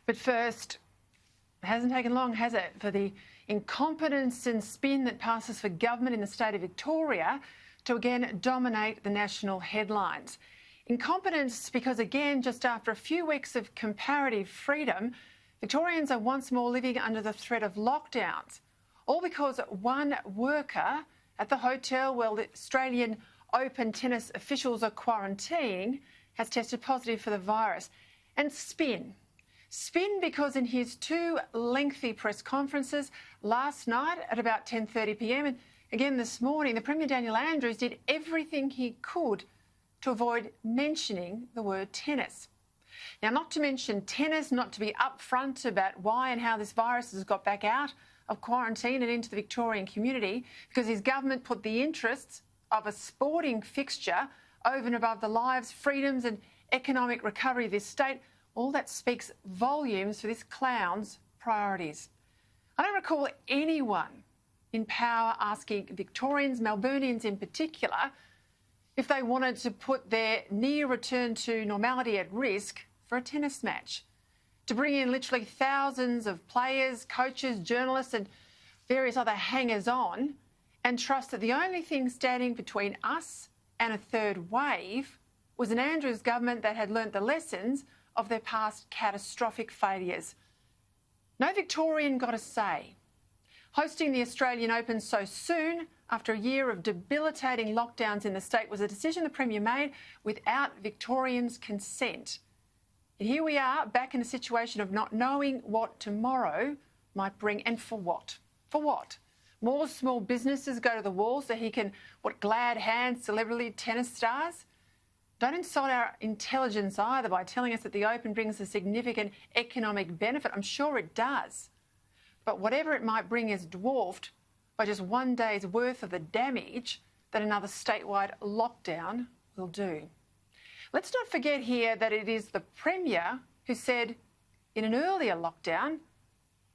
But first, it hasn't taken long, has it, for the incompetence and spin that passes for government in the state of Victoria to again dominate the national headlines. Incompetence because, again, just after a few weeks of comparative freedom, Victorians are once more living under the threat of lockdowns, all because one worker at the hotel where the Australian Open tennis officials are quarantining has tested positive for the virus. And spin. Spin because in his two lengthy press conferences last night at about 10:30 p.m. and again this morning, the Premier Daniel Andrews did everything he could to avoid mentioning the word tennis. Now, not to mention tennis, not to be upfront about why and how this virus has got back out of quarantine and into the Victorian community, because his government put the interests of a sporting fixture over and above the lives, freedoms and economic recovery of this state. All that speaks volumes for this clown's priorities. I don't recall anyone in power asking Victorians, Melburnians in particular, if they wanted to put their near return to normality at risk for a tennis match, to bring in literally thousands of players, coaches, journalists and various other hangers-on and trust that the only thing standing between us and a third wave was an Andrews government that had learnt the lessons of their past catastrophic failures. No Victorian got a say. Hosting the Australian Open so soon after a year of debilitating lockdowns in the state was a decision the Premier made without Victorians' consent. And here we are, back in a situation of not knowing what tomorrow might bring, and for what? For what? More small businesses go to the wall so he can, glad hands celebrity tennis stars? Don't insult our intelligence either by telling us that the Open brings a significant economic benefit. I'm sure it does. But whatever it might bring is dwarfed by just one day's worth of the damage that another statewide lockdown will do. Let's not forget here that it is the Premier who said in an earlier lockdown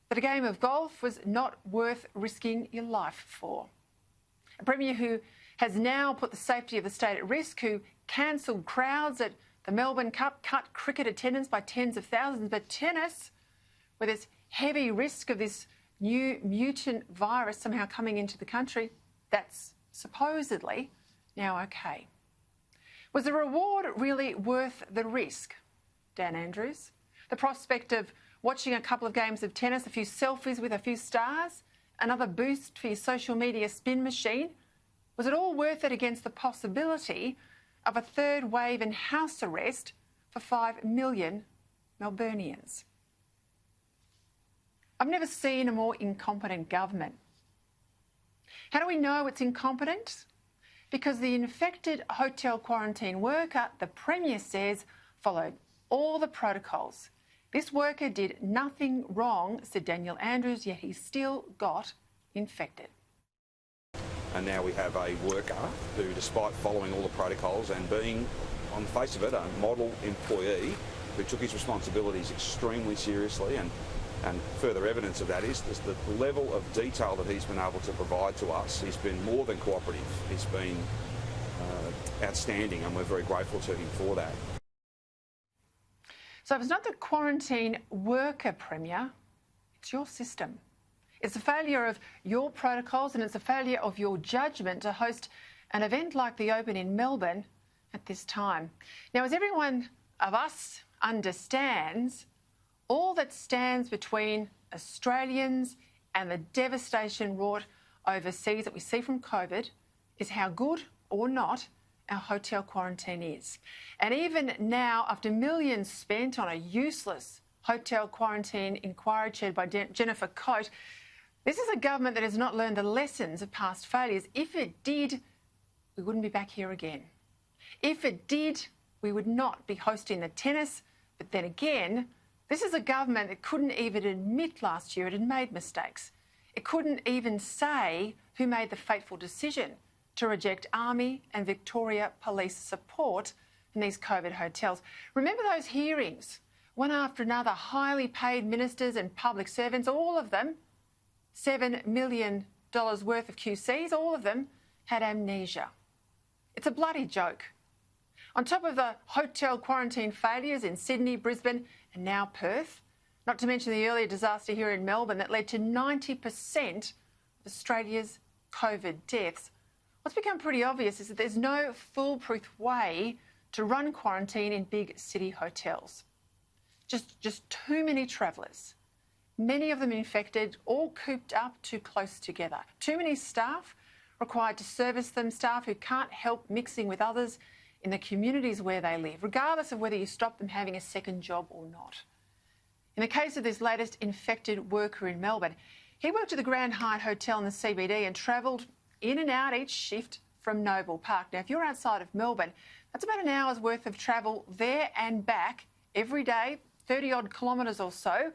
that a game of golf was not worth risking your life for. A Premier who has now put the safety of the state at risk, who cancelled crowds at the Melbourne Cup, cut cricket attendance by tens of thousands, but tennis, with its heavy risk of this new mutant virus somehow coming into the country, that's supposedly now okay. Was the reward really worth the risk, Dan Andrews? The prospect of watching a couple of games of tennis, a few selfies with a few stars, another boost for your social media spin machine? Was it all worth it against the possibility of a third wave and house arrest for 5 million Melburnians? I've never seen a more incompetent government. How do we know it's incompetent? Because the infected hotel quarantine worker, the Premier says, followed all the protocols. This worker did nothing wrong, said Daniel Andrews, yet he still got infected. And now we have a worker who, despite following all the protocols and being, on the face of it, a model employee who took his responsibilities extremely seriously, and further evidence of that is the level of detail that he's been able to provide to us. He's been more than cooperative. He's been outstanding, and we're very grateful to him for that. So if it's not the quarantine worker, Premier, it's your system. It's a failure of your protocols and it's a failure of your judgment to host an event like the Open in Melbourne at this time. Now, as every one of us understands, all that stands between Australians and the devastation wrought overseas that we see from COVID is how good or not our hotel quarantine is. And even now, after millions spent on a useless hotel quarantine inquiry chaired by Jennifer Coate, this is a government that has not learned the lessons of past failures. If it did, we wouldn't be back here again. If it did, we would not be hosting the tennis. But then again, this is a government that couldn't even admit last year it had made mistakes. It couldn't even say who made the fateful decision to reject Army and Victoria Police support in these COVID hotels. Remember those hearings? One after another, highly paid ministers and public servants, all of them, $7 million worth of QCs, all of them had amnesia. It's a bloody joke. On top of the hotel quarantine failures in Sydney, Brisbane and now Perth, Not to mention the earlier disaster here in Melbourne that led to 90% of Australia's COVID deaths. What's become pretty obvious is that there's no foolproof way to run quarantine in big city hotels. Just too many travellers, many of them infected, all cooped up too close together. Too many staff required to service them, staff who can't help mixing with others in the communities where they live, regardless of whether you stop them having a second job or not. In the case of this latest infected worker in Melbourne, he worked at the Grand Hyatt Hotel in the CBD and travelled in and out each shift from Noble Park. Now, if you're outside of Melbourne, that's about an hour's worth of travel there and back every day, 30-odd kilometres or so,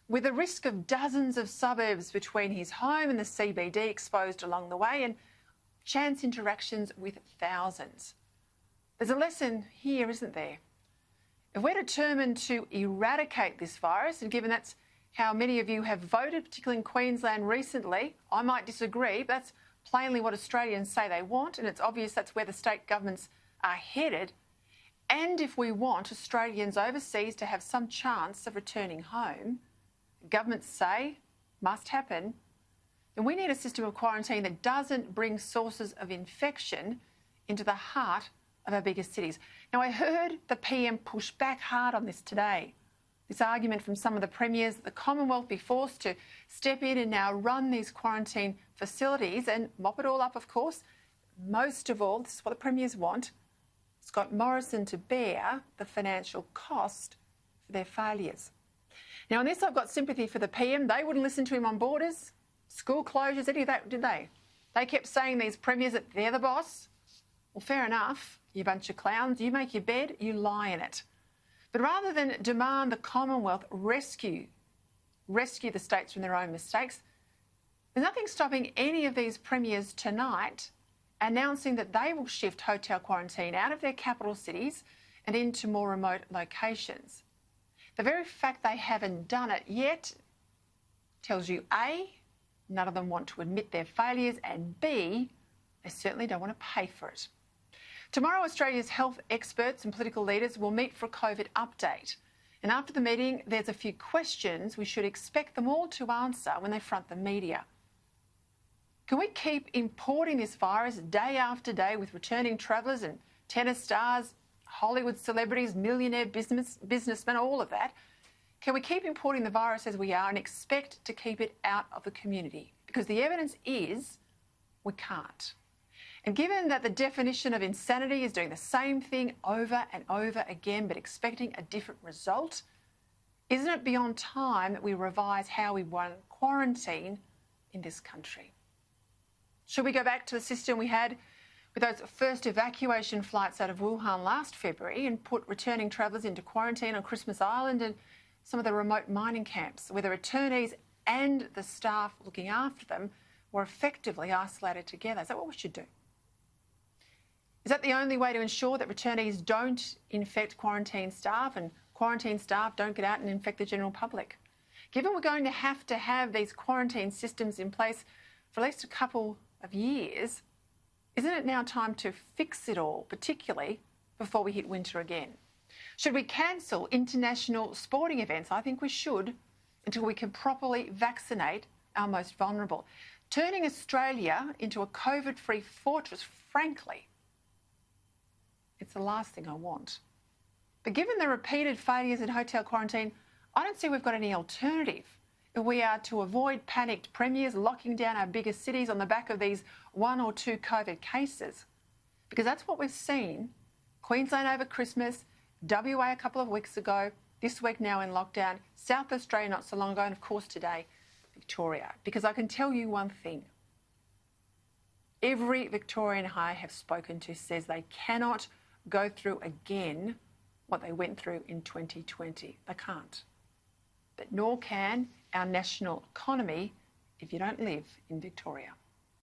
with a risk of dozens of suburbs between his home and the CBD exposed along the way and chance interactions with thousands. There's a lesson here, isn't there? If we're determined to eradicate this virus, and given that's how many of you have voted, particularly in Queensland recently, I might disagree, but that's plainly what Australians say they want, and it's obvious that's where the state governments are headed. And if we want Australians overseas to have some chance of returning home, governments say must happen, then we need a system of quarantine that doesn't bring sources of infection into the heart of our biggest cities. Now, I heard the PM push back hard on this today. This argument from some of the premiers that the Commonwealth be forced to step in and now run these quarantine facilities and mop it all up, of course. Most of all, this is what the premiers want, Scott Morrison to bear the financial cost for their failures. Now, on this, I've got sympathy for the PM. They wouldn't listen to him on borders, school closures, any of that, did they? They kept saying, these premiers, that they're the boss. Well, fair enough, you bunch of clowns. You make your bed, you lie in it. But rather than demand the Commonwealth rescue the states from their own mistakes, there's nothing stopping any of these premiers tonight announcing that they will shift hotel quarantine out of their capital cities and into more remote locations. The very fact they haven't done it yet tells you A, none of them want to admit their failures, and B, they certainly don't want to pay for it. Tomorrow, Australia's health experts and political leaders will meet for a COVID update. And after the meeting, there's a few questions we should expect them all to answer when they front the media. Can we keep importing this virus day after day with returning travellers and tennis stars, Hollywood celebrities, millionaire businessmen, all of that? Can we keep importing the virus as we are and expect to keep it out of the community? Because the evidence is we can't. And given that the definition of insanity is doing the same thing over and over again but expecting a different result, isn't it beyond time that we revise how we run quarantine in this country? Should we go back to the system we had with those first evacuation flights out of Wuhan last February and put returning travellers into quarantine on Christmas Island and some of the remote mining camps, where the returnees and the staff looking after them were effectively isolated together? Is that what we should do? Is that the only way to ensure that returnees don't infect quarantine staff and quarantine staff don't get out and infect the general public? Given we're going to have these quarantine systems in place for at least a couple of years, isn't it now time to fix it all, particularly before we hit winter again? Should we cancel international sporting events? I think we should, until we can properly vaccinate our most vulnerable. Turning Australia into a COVID-free fortress, frankly, it's the last thing I want. But given the repeated failures in hotel quarantine, I don't see we've got any alternative if we are to avoid panicked premiers locking down our biggest cities on the back of these 1 or 2 COVID cases. Because that's what we've seen. Queensland over Christmas, WA a couple of weeks ago, this week now in lockdown, South Australia not so long ago, and of course today, Victoria. Because I can tell you one thing. Every Victorian I have spoken to says they cannot go through again what they went through in 2020. They can't. But nor can our national economy if you don't live in Victoria.